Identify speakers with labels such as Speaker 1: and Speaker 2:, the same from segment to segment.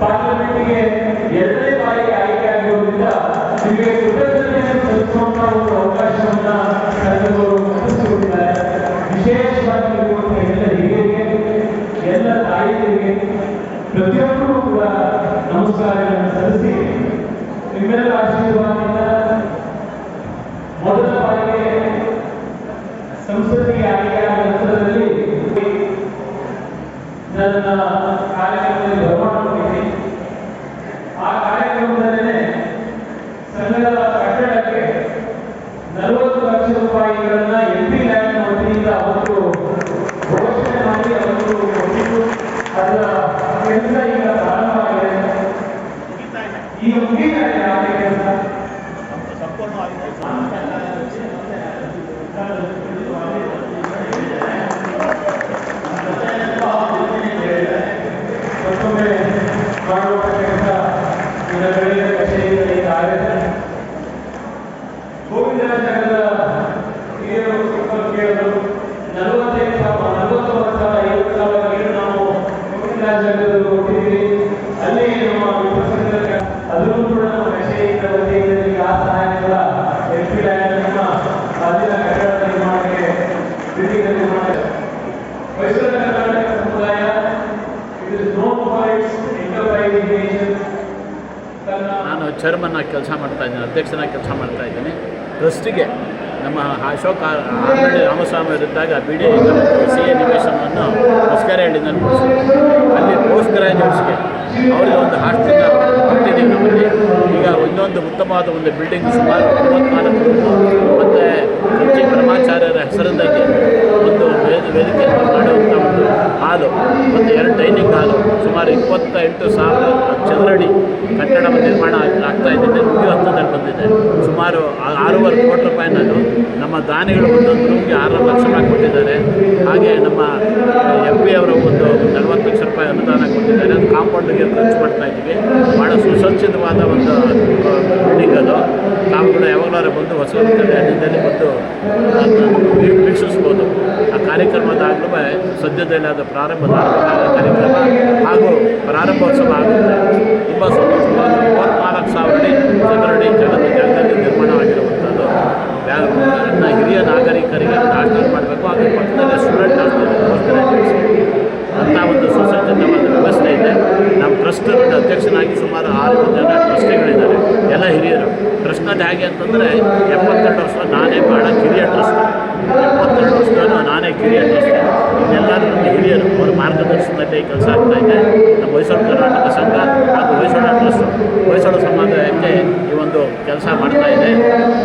Speaker 1: ಪಾರ್ಲಿಮೆಂಟ್ಗೆ ಎರಡನೇ ಬಾರಿಗೆ ಆಯ್ಕೆ ಆಗಿರುವುದರಿಂದ ನಿಮಗೆ ಕೃತಜ್ಞತೆಯನ್ನು ಸಲ್ಲಿಸುವಂತಹ ಒಂದು ಅವಕಾಶವನ್ನ ಕಳೆದವರು ಕಲ್ಪಿಸಿಕೊಟ್ಟಿದ್ದಾರೆ. ವಿಶೇಷವಾಗಿ ಇರುವಂತಹ ಎಲ್ಲ ಹಿರಿಯರಿಗೆ, ಎಲ್ಲ ತಾಯಿಯರಿಗೆ ಪ್ರತಿಯೊಬ್ಬರೂ ಕೂಡ ನಮಸ್ಕಾರಗಳನ್ನು ಸಲ್ಲಿಸಿ ನಿಮ್ಮೆಲ್ಲರ ಆಶೀರ್ವಾದದಿಂದ ಮೊದಲ ಬಾರಿಗೆ ಸಂಸತ್ತಿಗೆ ಆಯ್ಕೆಯಾದ ನಂತರದಲ್ಲಿ ನನ್ನ ಕಾರ್ಯಕ್ರಮದಲ್ಲಿ ಬರಮಾಡಿದ್ದೀನಿ. ಆ ಕಾರ್ಯಕ್ರಮದಲ್ಲೇ ಸಂಘದ ಕಟ್ಟಡಕ್ಕೆ 40 ಲಕ್ಷ ರೂಪಾಯಿಗಳನ್ನ MP ಲ್ಯಾಂಡ್ ವತಿಯಿಂದ ಅವತ್ತು ಘೋಷಣೆ ಮಾಡಿ ಅವತ್ತು ಕೊಟ್ಟಿದ್ದು ಅದರ ಕೆಲಸ ಈಗ ಪ್ರಾರಂಭ ಆಗಿದೆ. ಈಗ ಮುಗಿತಾ ಇದೆ ಆ ಕೆಲಸ ಸಂಪೂರ್ಣವಾಗಿದೆ. ಮತ್ತೊಮ್ಮೆ ಮಾಡುವ ಕೆಲಸ ನನ್ನ ಬೆಳೆದ ಕಚೇರಿಯಲ್ಲಿ ಆಗಿದೆ. ಗೋವಿಂದರಾಜನಗರದ ಹಿರಿಯರು ಕೇಳಲು 49,50,000 ನಾವು ಗೋವಿಂದರಾಜನಗರದಲ್ಲಿ ಕೊಟ್ಟಿದ್ದೀವಿ. ಅಲ್ಲಿ ನಮ್ಮ ವಿಪಕ್ಷ ಅದನ್ನು ಕೂಡ ನಮ್ಮ ಕಚೇರಿಯಿಂದ ವತಿಯಿಂದ ಆ ಸಹಾಯಗಳ MP ಲ್ಯಾಂಡ್ ನಮ್ಮ ರಾಜ್ಯದ ಕಟ್ಟಡ ನಿರ್ಮಾಣಕ್ಕೆ ಬಿಲ್ಡಿಂಗ್ ನಿರ್ಮಾಣ ಹೊಯ್ಸಳ ಕರ್ನಾಟಕ ಸಮುದಾಯ
Speaker 2: ನಾನು ಚೇರ್ಮನ್ ಆಗಿ ಕೆಲಸ ಮಾಡ್ತಾ ಇದ್ದೀನಿ, ಅಧ್ಯಕ್ಷನಾಗಿ ಕೆಲಸ ಮಾಡ್ತಾ ಇದ್ದೀನಿ. ಟ್ರಸ್ಟಿಗೆ ನಮ್ಮ ಅಶೋಕ್ ಆಲ್ರೆಡಿ ರಾಮಸ್ವಾಮಿ ಇದ್ದಾಗ BD CA ನಿವೇಶನವನ್ನು ಹೊಸಕೆರೆಹಳ್ಳಿನಲ್ಲಿ ಅಲ್ಲಿ ಪೋಸ್ಟ್ ಗ್ರಾಜ್ಯುಯೇಟ್ಸ್ಗೆ ಅವರಿಗೆ ಒಂದು ಹಾಸ್ಟೆಲ್ನ ಕೊಟ್ಟಿದ್ದೀವಿ. ನಮ್ಮಲ್ಲಿ ಈಗ ಇನ್ನೊಂದು ಉತ್ತಮವಾದ ಒಂದು ಬಿಲ್ಡಿಂಗ್ ಸುಮಾರು 34 ಮತ್ತು ಕಂಚಿ ಬ್ರಹ್ಮಾಚಾರ್ಯರ ಹೆಸರಿನಲ್ಲಿ ಒಂದು ವೇದಿಕೆ ಮಾಡುವಂಥ ಒಂದು ಹಾಲು ಮತ್ತು 2 ಡೈನಿಂಗ್ ಹಾಲು ಸುಮಾರು 28,000 ಚದರಡಿ ಕಟ್ಟಡ ನಿರ್ಮಾಣ ಆಗ್ತಾ ಇದ್ದಿದೆ. ಮುಗಿಯುವ ಹಂತದಲ್ಲಿ ಬಂದಿದೆ. ಸುಮಾರು 6.5 ಕೋಟಿ ರೂಪಾಯಿನಲ್ಲೂ ನಮ್ಮ ದಾನಿಗಳು ಒಂದೊಂದು ರೂಮ್ಗೆ 6 ಲಕ್ಷ ರೂಪಾಯಿ ಕೊಟ್ಟಿದ್ದಾರೆ. ಹಾಗೆ ನಮ್ಮ MP ಅವರು ಒಂದು 40 ಲಕ್ಷ ರೂಪಾಯಿ ಅನುದಾನ ಕೊಟ್ಟಿದ್ದಾರೆ. ಅದು ಕಾಂಪೌಂಡ್ಗೆ ಖರ್ಚು ಮಾಡ್ತಾ ಇದ್ದೀವಿ. ಭಾಳ ಸುಸಜ್ಜಿತವಾದ ಒಂದು ಬಿಲ್ಡಿಂಗ್ ಅದು. ತಾವುಗಳು ಯಾವಾಗಲಾರು ಬಂದು ಹೊಸದಲ್ಲಿ ಬಂದು ವೀಕ್ಷಿಸ್ಬೋದು. ಆ ಕಾರ್ಯಕ್ರಮದಾಗಲೂ ಸದ್ಯದಲ್ಲಿ ಅದು ಪ್ರಾರಂಭದ ಕಾರ್ಯಕ್ರಮ ಹಾಗೂ ಪ್ರಾರಂಭೋತ್ಸವ ಆಗುತ್ತೆ. ತುಂಬ 34,000 ಚದರಡಿ ಜಾಗದಲ್ಲಿ ನಿರ್ಮಾಣವಾಗಿರುವಂಥದ್ದು. ಹಿರಿಯ ನಾಗರಿಕರಿಗೆ ಹಾಸ್ಟೆಲ್ ಮಾಡಬೇಕು. ಹಾಗೆ ಪಕ್ಕದಲ್ಲೇ ಸ್ಟೂಡೆಂಟ್ ಹಾಸ್ಟೆಲ್ ಅಂಥ ಒಂದು ಸುಸಜ್ಜಿತವಾದ ವ್ಯವಸ್ಥೆ ಇದೆ. ನಮ್ಮ ಟ್ರಸ್ಟಿನ ಅಧ್ಯಕ್ಷನಾಗಿ ಸುಮಾರು 6 ಜನ ಟ್ರಸ್ಟಿಗಳಿದ್ದಾರೆ, ಎಲ್ಲ ಹಿರಿಯರು. ಟ್ರಸ್ಟ್ನಲ್ಲಿ ಹೇಗೆ ಅಂತಂದರೆ 72 ವರ್ಷ ನಾನೇ ಭಾಳ ಕಿರಿಯ ಟ್ರಸ್ಟ್, 72 ವರ್ಷದಲ್ಲೂ ನಾನೇ ಕಿರಿಯ ಟ್ರಸ್ಟ್. ಇನ್ನೆಲ್ಲರೂ ಹಿರಿಯರು ಅವರ ಮಾರ್ಗದರ್ಶನದಲ್ಲಿ ಕೆಲಸ ಆಗ್ತಾಯಿದೆ. ನಮ್ಮ ಹೊಯ್ಸಳ ಕರ್ನಾಟಕ ಸಂಘ ಹಾಗೂ ಹೊಯ್ಸಳ ಟ್ರಸ್ಟ್ ಹೊಯ್ಸಳ ಸಮಾಜಕ್ಕೆ ಈ ಒಂದು ಕೆಲಸ ಮಾಡ್ತಾಯಿದೆ.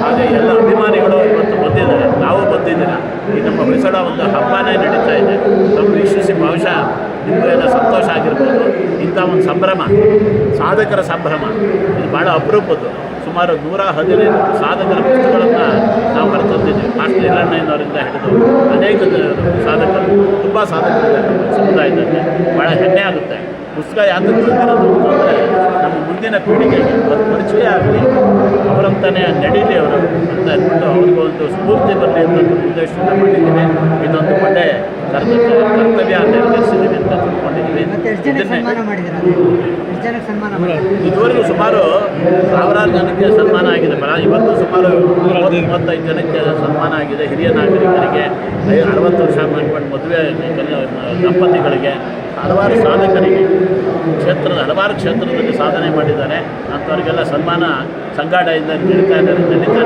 Speaker 2: ಹಾಗೆ ಎಲ್ಲ ಅಭಿಮಾನಿಗಳು ಇವತ್ತು ಬಂದಿದ್ದಾರೆ, ನಾವು ಬಂದಿದ್ದೀರ. ಈ ನಮ್ಮ ಹೊಯ್ಸಳ ಒಂದು ಹಬ್ಬನೇ ನಡೀತಾ ಇದೆ. ನಾವು ವೀಕ್ಷಿಸಿ ಬಹುಶಃ ನಿಮಗೂ ಎಲ್ಲ ಸಂತೋಷ ಆಗಿರ್ಬೋದು. ಇಂಥ ಒಂದು ಸಂಭ್ರಮ, ಸಾಧಕರ ಸಂಭ್ರಮ, ಇದು ಭಾಳ ಅಪರೂಪದ್ದು. ಸುಮಾರು 115 ಸಾಧಕರ ಪುಸ್ತಕಗಳನ್ನು ನಾವು ಹೊರತಂದಿದ್ದೀವಿ. ಮಾಸ್ಟರ್ ಹಿರಣ್ಣಯ್ಯನವರಿಂದ ಹಿಡಿದು ಅನೇಕ ಸಾಧಕರು, ತುಂಬ ಸಾಧಕರಿದ್ದಾರೆ ನಮ್ಮ ಸಮುದಾಯದಲ್ಲಿ. ಭಾಳ ಹೆಮ್ಮೆ ಆಗುತ್ತೆ. ಪುಸ್ತಕ ಯಾತಕ್ಕೆ ತಂದಿರೋದು ಅಂತಂದರೆ ನಮ್ಮ ಮುಂದಿನ ಪೀಳಿಗೆಗೆ ಒಂದು ಪರಿಚಯ ಆಗಲಿ, ಅವರಂತಾನೆ ನಡೀಲಿ ಅವರು ಅಂತ ಅಂದ್ಬಿಟ್ಟು ಅವ್ರಿಗೊಂದು ಸ್ಫೂರ್ತಿ ಬರಲಿ ಅಂತ ಉದ್ದೇಶದಿಂದ ಮಾಡಿದ್ದೀವಿ. ಇದೊಂದು ಒಳ್ಳೆ ಕರ್ತವ್ಯ ನೆರವೇರಿಸಿದ್ದೀವಿ ಅಂತ ತಿಳ್ಕೊಂಡಿದ್ದೀವಿ. ಇದುವರೆಗೂ ಸುಮಾರು 1000 ಜನಕ್ಕೆ ಸನ್ಮಾನ ಆಗಿದೆ. ಇವತ್ತು ಸುಮಾರು 35 ಜನಕ್ಕೆ ಸನ್ಮಾನ ಆಗಿದೆ. ಹಿರಿಯ ನಾಗರಿಕರಿಗೆ, 60 ವರ್ಷ ಮಾಡ್ಕೊಂಡು ಮದುವೆ ದಂಪತಿಗಳಿಗೆ, ಹಲವಾರು ಸಾಧಕರಿಗೆ, ಹಲವಾರು ಕ್ಷೇತ್ರದಲ್ಲಿ ಸಾಧನೆ ಮಾಡಿದ್ದಾರೆ. ಅಂಥವ್ರಿಗೆಲ್ಲ ಸನ್ಮಾನ ಸಂಘಾಟದಿಂದ ನಡೀತಾನೆ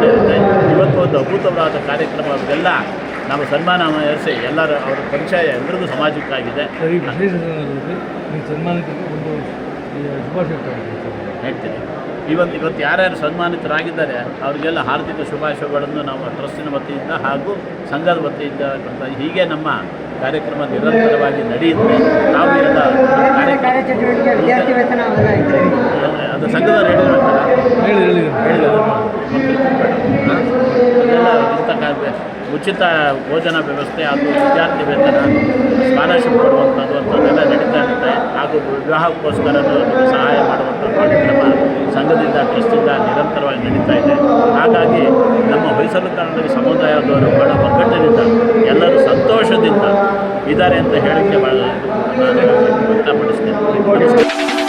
Speaker 2: ಇರುತ್ತೆ. ಇವತ್ತು ಒಂದು ಅದ್ಭುತವಾದ ಕಾರ್ಯಕ್ರಮ. ಅವ್ರಿಗೆಲ್ಲ ನಾವು ಸನ್ಮಾನ ಏರಿಸಿ ಎಲ್ಲರೂ ಅವರ ಪರಿಚಯ ಎಲ್ಲರಿಗೂ ಸಮಾಜಕ್ಕಾಗಿದೆ. ಹೇಳ್ತೀನಿ. ಇವತ್ತು ಯಾರ್ಯಾರು ಸನ್ಮಾನಿತರಾಗಿದ್ದಾರೆ ಅವರಿಗೆಲ್ಲ ಹಾರ್ದಿಕ ಶುಭಾಶಯಗಳನ್ನು ನಾವು ಟ್ರಸ್ಟಿನ ವತಿಯಿಂದ ಹಾಗೂ ಸಂಘದ ವತಿಯಿಂದ ಹೀಗೆ ನಮ್ಮ ಕಾರ್ಯಕ್ರಮ ನಿರಂತರವಾಗಿ ನಡೆಯುತ್ತೆ. ನಾವು ಎಲ್ಲ ಅದು ಸಂಘದ ಹೇಳಿಲ್ಲ ಉಚಿತ ಭೋಜನ ವ್ಯವಸ್ಥೆ ಹಾಗೂ ವಿದ್ಯಾರ್ಥಿ ವೇತನ, ಸ್ಕಾಲರ್ಶಿಪ್ ಕೊಡುವಂಥದ್ದು ಅಂಥದ್ದೆಲ್ಲ ನಡೀತಾ ಇರುತ್ತೆ. ಹಾಗೂ ವಿವಾಹಕ್ಕೋಸ್ಕರ ಸಹಾಯ ಮಾಡುವಂಥ ಕಾರ್ಯಕ್ರಮ ಸಂಘದಿಂದ ಟ್ರಸ್ಟಿಂದ ನಿರಂತರವಾಗಿ ನಡೀತಾ ಇದೆ. ಹಾಗಾಗಿ ನಮ್ಮ ಹೊಯ್ಸಳ ಕನ್ನಡ ಸಮುದಾಯದವರು ಬಹಳ ಒಗ್ಗಟ್ಟಿನಿಂದ ಎಲ್ಲರೂ ಸಂತೋಷದಿಂದ ಇದ್ದಾರೆ ಅಂತ ಹೇಳೋಕ್ಕೆ ಭಾಳ ವ್ಯಕ್ತಪಡಿಸ್ತೇನೆ.
Speaker 1: ಕೋಟಿ